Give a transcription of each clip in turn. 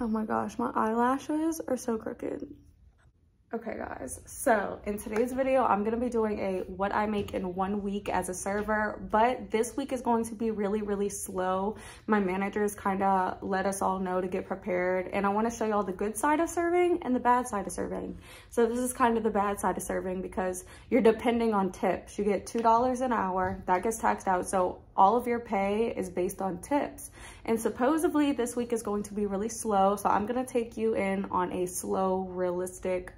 Oh my gosh, my eyelashes are so crooked. Okay guys, so in today's video, I'm gonna be doing a what I make in 1 week as a server, but this week is going to be really, really slow. My managers kind of let us all know to get prepared, and I wanna show y'all the good side of serving and the bad side of serving. So this is kind of the bad side of serving because you're depending on tips. You get $2 an hour, that gets taxed out. So all of your pay is based on tips. And supposedly this week is going to be really slow. So I'm gonna take you in on a slow, realistic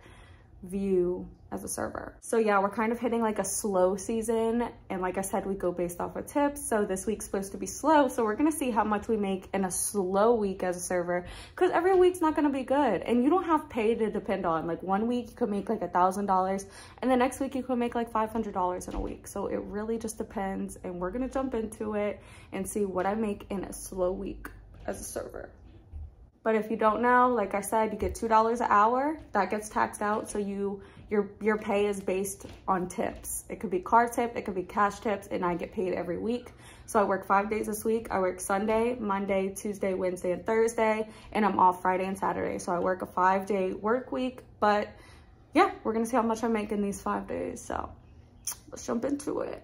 view as a server. So yeah, we're kind of hitting like a slow season, and like I said, we go based off of tips. So this week's supposed to be slow, so we're gonna see how much we make in a slow week as a server, because every week's not gonna be good, and you don't have pay to depend on. Like 1 week you could make like $1,000, and the next week you could make like $500 in a week. So it really just depends, and we're gonna jump into it and see what I make in a slow week as a server. But if you don't know, like I said, you get $2 an hour, that gets taxed out. So your pay is based on tips. It could be card tip, it could be cash tips, and I get paid every week. So I work 5 days this week. I work Sunday, Monday, Tuesday, Wednesday, and Thursday, and I'm off Friday and Saturday. So I work a 5-day work week, but yeah, we're gonna see how much I make in these 5 days. So let's jump into it.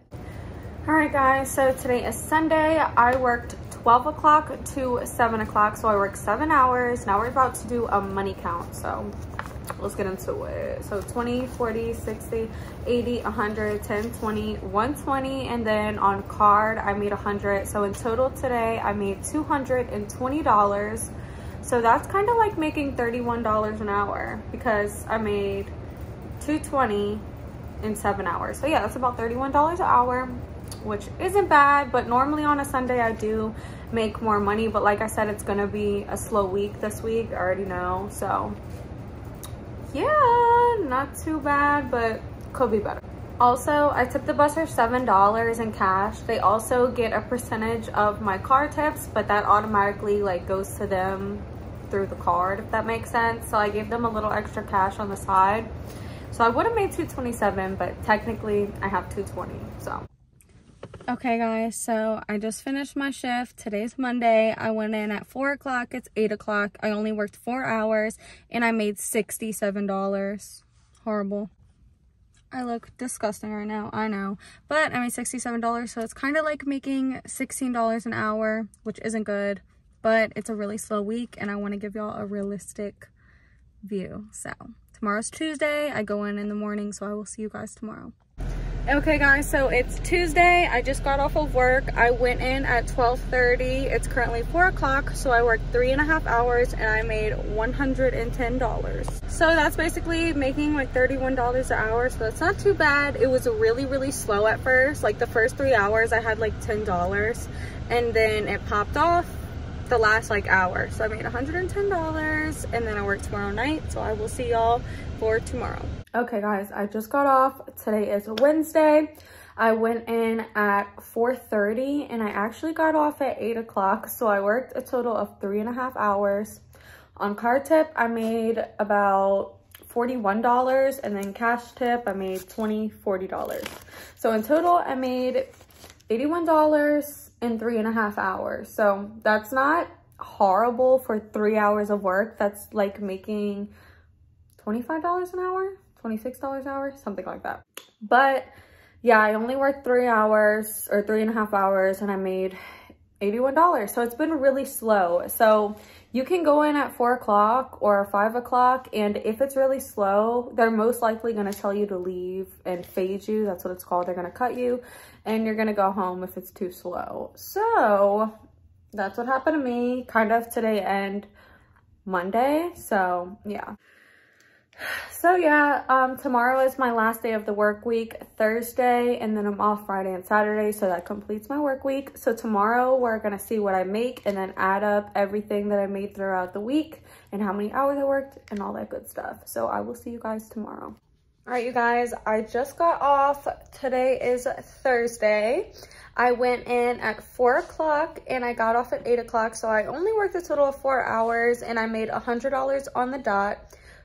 All right guys, so today is Sunday. I worked 12 o'clock to 7 o'clock, so I worked 7 hours. Now we're about to do a money count, so let's get into it. So 20, 40, 60, 80, 100, 10, 20, 120, and then on card I made 100. So in total today I made $220. So that's kind of like making $31 an hour because I made $220 in 7 hours. So yeah, that's about $31 an hour, which isn't bad, but normally on a Sunday I do make more money. But like I said, it's gonna be a slow week this week, I already know. So yeah, not too bad, but could be better. Also, I tipped the busser $7 in cash. They also get a percentage of my car tips, but that automatically like goes to them through the card, if that makes sense. So I gave them a little extra cash on the side. So I would have made $227, but technically I have $220, so. Okay guys, so I just finished my shift. Today's Monday. I went in at 4 o'clock. It's 8 o'clock. I only worked 4 hours and I made $67. Horrible. I look disgusting right now, I know. But I made $67, so it's kind of like making $16 an hour, which isn't good. But it's a really slow week and I want to give y'all a realistic view. So tomorrow's Tuesday. I go in the morning, so I will see you guys tomorrow. Okay guys, so it's Tuesday. I just got off of work. I went in at 12:30. It's currently 4 o'clock, so I worked 3.5 hours and I made $110. So that's basically making like $31 an hour, so that's not too bad. It was really, really slow at first. Like the first 3 hours I had like $10, and then it popped off the last like hour. So I made $110, and then I work tomorrow night, so I will see y'all for tomorrow. Okay guys, I just got off. Today is Wednesday. I went in at 4:30 and I actually got off at 8 o'clock. So I worked a total of 3.5 hours. On card tip, I made about $41, and then cash tip, I made $40. So in total, I made $81 in 3.5 hours. So that's not horrible for 3 hours of work. That's like making $25 an hour, $26 an hour, something like that. But yeah, I only worked 3 hours or 3.5 hours and I made $81. So it's been really slow. So you can go in at 4 o'clock or 5 o'clock, and if it's really slow, they're most likely going to tell you to leave and fade you. That's what it's called. They're going to cut you and you're going to go home if it's too slow. So that's what happened to me kind of today and Monday. So yeah. So yeah, tomorrow is my last day of the work week, Thursday, and then I'm off Friday and Saturday, so that completes my work week. So tomorrow we're gonna see what I make and then add up everything that I made throughout the week and how many hours I worked and all that good stuff. So I will see you guys tomorrow. All right, you guys, I just got off. Today is Thursday. I went in at 4 o'clock and I got off at 8 o'clock, so I only worked a total of 4 hours and I made $100 on the dot.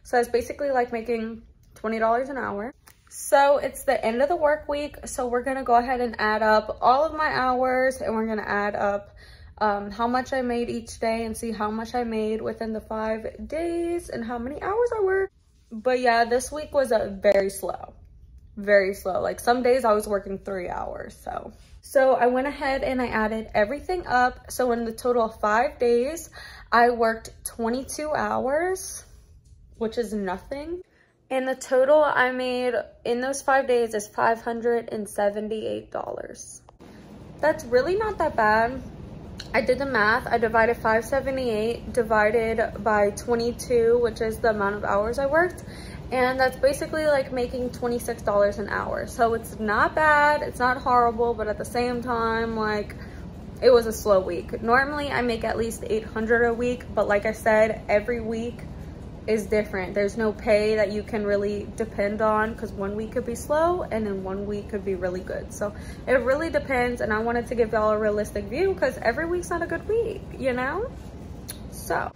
So it's basically like making $20 an hour. So it's the end of the work week. So we're gonna go ahead and add up all of my hours, and we're gonna add up how much I made each day and see how much I made within the 5 days and how many hours I worked. But yeah, this week was very slow. Very slow. Like some days I was working 3 hours. So I went ahead and I added everything up. So in the total of 5 days, I worked 22 hours, which is nothing. And the total I made in those 5 days is $578. That's really not that bad. I did the math. I divided 578 divided by 22, which is the amount of hours I worked. And that's basically like making $26 an hour. So it's not bad, it's not horrible, but at the same time, like, it was a slow week. Normally I make at least 800 a week, but like I said, every week is different. There's no pay that you can really depend on, because one week could be slow and then one week could be really good. So it really depends, and I wanted to give y'all a realistic view because every week's not a good week, you know? So,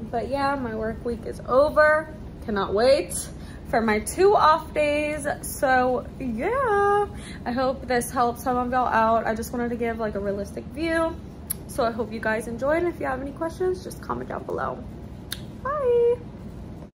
but yeah, my work week is over. Cannot wait for my 2 off days. So yeah, I hope this helps some of y'all out. I just wanted to give like a realistic view. So I hope you guys enjoyed. If you have any questions, just comment down below. Bye.